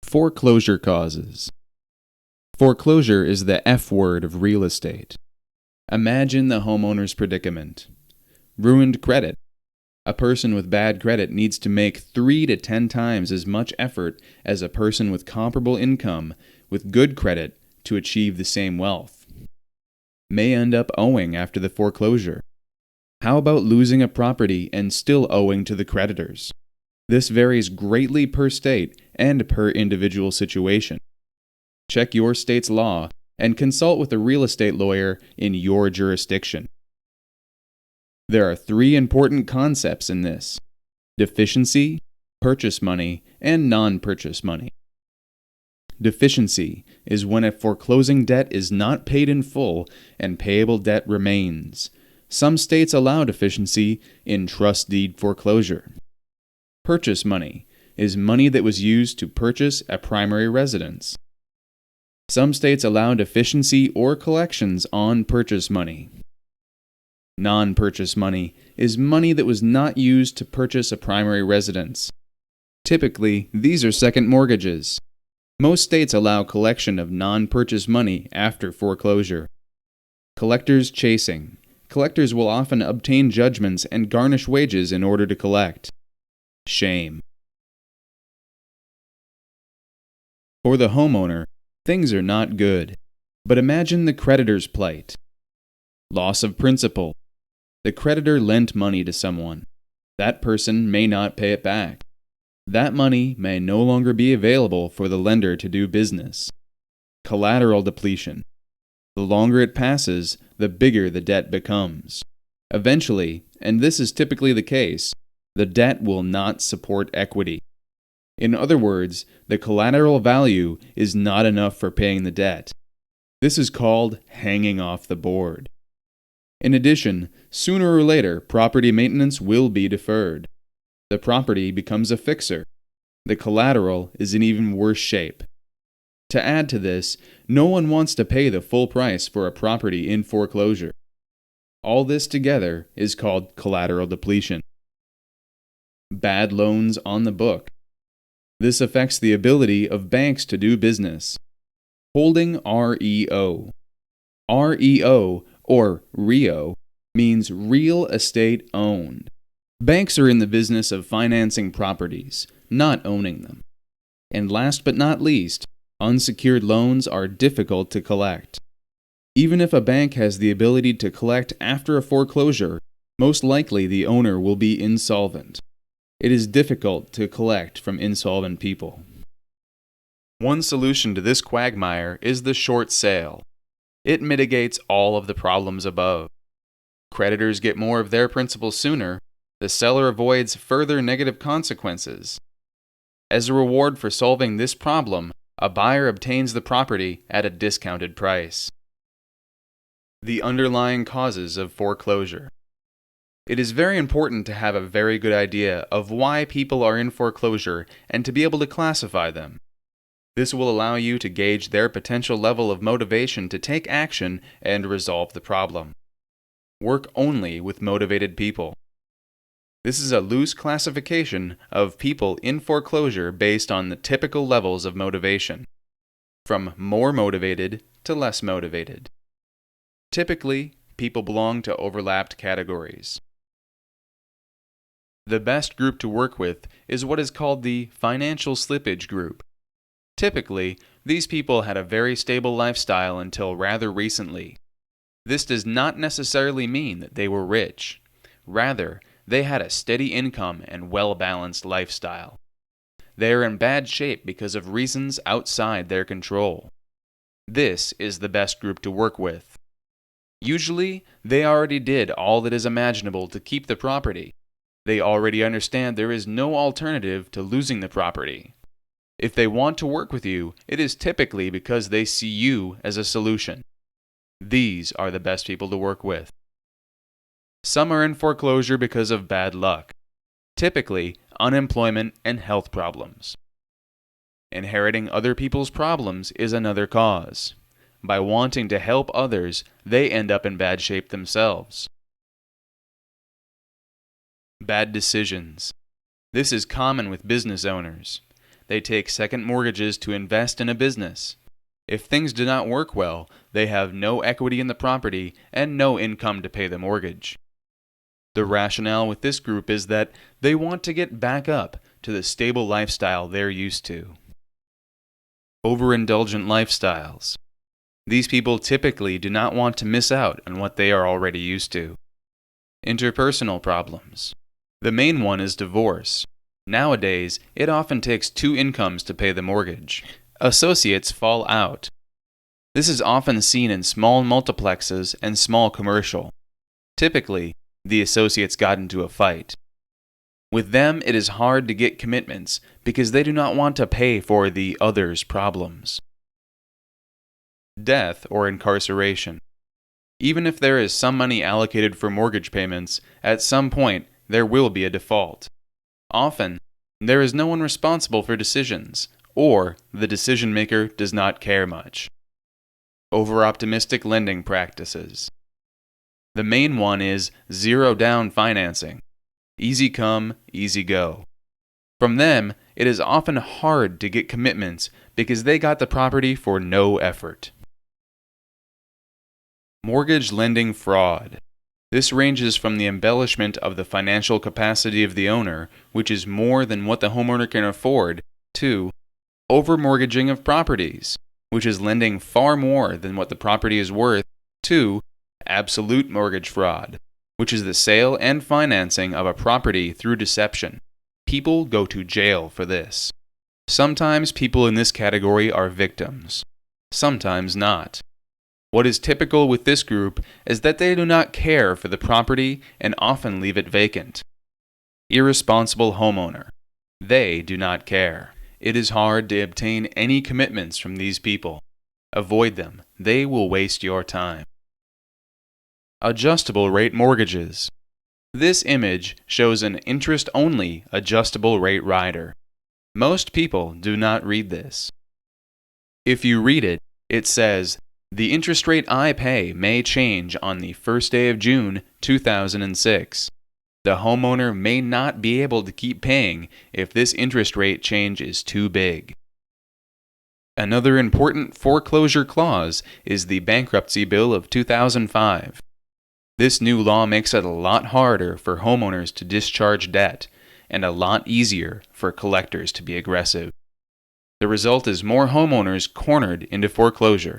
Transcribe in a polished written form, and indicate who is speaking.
Speaker 1: Foreclosure causes. Foreclosure is the F word of real estate. Imagine the homeowner's predicament. Ruined credit. A person with bad credit needs to make 3 to 10 times as much effort as a person with comparable income with good credit to achieve the same wealth. May end up owing after the foreclosure. How about losing a property and still owing to the creditors? This varies greatly per state and per individual situation. Check your state's law and consult with a real estate lawyer in your jurisdiction. There are 3 important concepts in this: deficiency, purchase money, and non-purchase money. Deficiency is when a foreclosing debt is not paid in full and payable debt remains. Some states allow deficiency in trust deed foreclosure. Purchase money is money that was used to purchase a primary residence. Some states allow deficiency or collections on purchase money. Non-purchase money is money that was not used to purchase a primary residence. Typically, these are second mortgages. Most states allow collection of non-purchase money after foreclosure. Collectors chasing. Collectors will often obtain judgments and garnish wages in order to collect. Shame. For the homeowner, things are not good. But imagine the creditor's plight. Loss of principal. The creditor lent money to someone. That person may not pay it back. That money may no longer be available for the lender to do business. Collateral depletion. The longer it passes, the bigger the debt becomes. Eventually, and this is typically the case, the debt will not support equity. In other words, the collateral value is not enough for paying the debt. This is called hanging off the board. In addition, sooner or later, property maintenance will be deferred. The property becomes a fixer. The collateral is in even worse shape. To add to this, no one wants to pay the full price for a property in foreclosure. All this together is called collateral depletion. Bad loans on the book. This affects the ability of banks to do business. Holding REO. REO, or REO, means real estate owned. Banks are in the business of financing properties, not owning them. And last but not least, unsecured loans are difficult to collect. Even if a bank has the ability to collect after a foreclosure, most likely the owner will be insolvent. It is difficult to collect from insolvent people. One solution to this quagmire is the short sale. It mitigates all of the problems above. Creditors get more of their principal sooner. The seller avoids further negative consequences. As a reward for solving this problem, a buyer obtains the property at a discounted price. The underlying causes of foreclosure. It is very important to have a very good idea of why people are in foreclosure and to be able to classify them. This will allow you to gauge their potential level of motivation to take action and resolve the problem. Work only with motivated people. This is a loose classification of people in foreclosure based on the typical levels of motivation, from more motivated to less motivated. Typically, people belong to overlapped categories. The best group to work with is what is called the financial slippage group. Typically, these people had a very stable lifestyle until rather recently. This does not necessarily mean that they were rich. Rather, they had a steady income and well-balanced lifestyle. They are in bad shape because of reasons outside their control. This is the best group to work with. Usually, they already did all that is imaginable to keep the property. They already understand there is no alternative to losing the property. If they want to work with you, it is typically because they see you as a solution. These are the best people to work with. Some are in foreclosure because of bad luck, typically unemployment and health problems. Inheriting other people's problems is another cause. By wanting to help others, they end up in bad shape themselves. Bad decisions. This is common with business owners. they take second mortgages to invest in a business. If things do not work well, they have no equity in the property and no income to pay the mortgage. The rationale with this group is that they want to get back up to the stable lifestyle they're used to. Overindulgent lifestyles. These people typically do not want to miss out on what they are already used to. Interpersonal problems. The main one is divorce. Nowadays, it often takes two incomes to pay the mortgage. Associates fall out. This is often seen in small multiplexes and small commercial. Typically, the associates got into a fight. With them, it is hard to get commitments because they do not want to pay for the other's problems. Death or incarceration. Even if there is some money allocated for mortgage payments, at some point there will be a default. Often, there is no one responsible for decisions, or the decision maker does not care much. Over-optimistic lending practices. The main one is zero-down financing. Easy come, easy go. From them, it is often hard to get commitments because they got the property for no effort. Mortgage lending fraud. This ranges from the embellishment of the financial capacity of the owner, which is more than what the homeowner can afford, to overmortgaging of properties, which is lending far more than what the property is worth, to absolute mortgage fraud, which is the sale and financing of a property through deception. People go to jail for this. Sometimes people in this category are victims, sometimes not. What is typical with this group is that they do not care for the property and often leave it vacant. Irresponsible homeowner. They do not care. It is hard to obtain any commitments from these people. Avoid them. They will waste your time. Adjustable rate mortgages. This image shows an interest-only adjustable rate rider. Most people do not read this. If you read it, it says, "The interest rate I pay may change on the first day of June 2006. The homeowner may not be able to keep paying if this interest rate change is too big." Another important foreclosure clause is the Bankruptcy Bill of 2005. This new law makes it a lot harder for homeowners to discharge debt and a lot easier for collectors to be aggressive. The result is more homeowners cornered into foreclosure.